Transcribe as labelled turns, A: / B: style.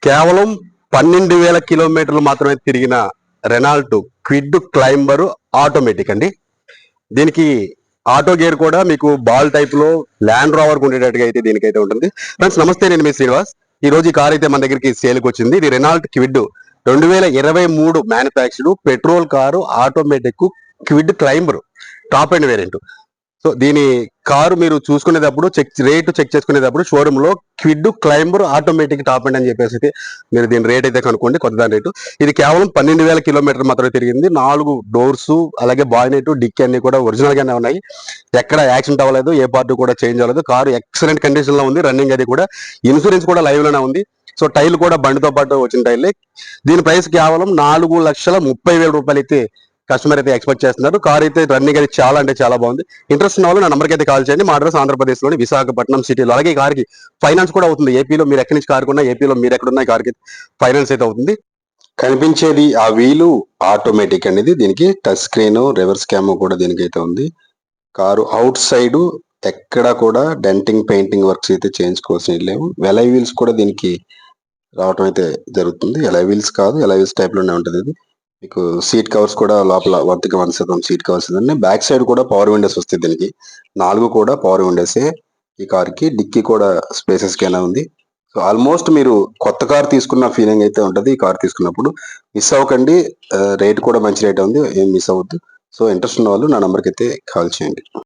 A: కేవలం 12,000 కిలోమీటర్లు మాత్రమే తిరిగిన రెనాల్ట్ క్విడ్ క్లైంబర్ ఆటోమేటిక్ అండి. దీనికి ఆటో గేర్ కూడా మీకు బాల్ టైప్ లో ల్యాండ్ రోవర్ ఉండేటట్టుగా అయితే దీనికైతే ఉంటుంది. ఫ్రెండ్స్ నమస్తే, నేను మీ శ్రీనివాస్. ఈ రోజు ఈ కార్ అయితే మన దగ్గరికి సేల్కి వచ్చింది. ఇది Renault Kwid 2023 manufactured petrol car automatic Kwid climber top end variant. So దీని కారు మీరు చూసుకునేటప్పుడు రేటు చెక్ చేసుకునేటప్పుడు షోరూమ్ లో Kwid climber automatic top end అని చెప్పేసి అయితే మీరు దీని రేట్ అయితే కనుక్కోండి, కొత్త దాని రేటు. ఇది కేవలం 12,000 కిలోమీటర్ మాత్రమే తిరిగింది. 4 డోర్స్ అలాగే బాయినెట్ డిక్కీ అన్ని కూడా ఒరిజినల్ గానే ఉన్నాయి. ఎక్కడ యాక్సిడెంట్ అవ్వలేదు, ఏ పార్ట్ కూడా చేంజ్ అవ్వలేదు. కారు ఎక్సలెంట్ కండిషన్ లో ఉంది. రన్నింగ్ అది కూడా, ఇన్సూరెన్స్ కూడా లైవ్ లోనే ఉంది. సో టైర్లు కూడా బండితో పాటు వచ్చిన టైర్లే. దీని ప్రైస్ కేవలం 4,30,000 రూపాయలు అయితే కస్టమర్ అయితే ఎక్స్పెక్ట్ చేస్తున్నారు. కార్ అయితే రన్నింగ్ అయితే చాలా అంటే చాలా బాగుంది. ఇంట్రెస్ట్ ఉన్న వాళ్ళు నా నంబర్కి అయితే కాల్ చేయండి. మా అడ్రస్ ఆంధ్రప్రదేశ్ లోని విశాఖపట్నం సిటీలో. అలాగే ఈ కార్కి ఫైనాన్స్ కూడా అవుతుంది. ఏపీలో మీరు ఎక్కడి నుంచి కార్ కొన్నా, ఏపీలో మీరు ఎక్కడున్నా ఈ కార్కి ఫైనాన్స్ అయితే అవుతుంది. కనిపించేది ఆ వీలు ఆటోమేటిక్ అనేది. దీనికి టచ్ స్క్రీన్, రివర్స్ క్యామ్ కూడా దీనికి అయితే ఉంది. కారు అవుట్ సైడ్ ఎక్కడ కూడా డెంటింగ్ పెయింటింగ్ వర్క్స్ అయితే చేయించుకోవాల్సిన లేవు. వెలై వీల్స్ కూడా దీనికి రావటం అయితే జరుగుతుంది. ఎలై వీల్స్ కాదు, ఎలై వీల్స్ టైప్ లోనే ఉంటుంది. ఇది మీకు సీట్ కవర్స్ కూడా లోపల 100% సీట్ కవర్స్ ఉందండి. బ్యాక్ సైడ్ కూడా పవర్ విండోస్ వస్తాయి. దీనికి 4 కూడా పవర్ విండోసే ఈ కార్ కి. డిక్కీ కూడా స్పేసెస్ గానే ఉంది. సో ఆల్మోస్ట్ మీరు కొత్త కార్ తీసుకున్న ఫీలింగ్ అయితే ఉంటది ఈ కార్ తీసుకున్నప్పుడు. మిస్ అవ్వకండి. రేట్ కూడా మంచి రేట్ ఉంది, ఏం మిస్ అవ్వద్దు. సో ఇంట్రెస్ట్ ఉన్న వాళ్ళు నా నంబర్కి అయితే కాల్ చేయండి.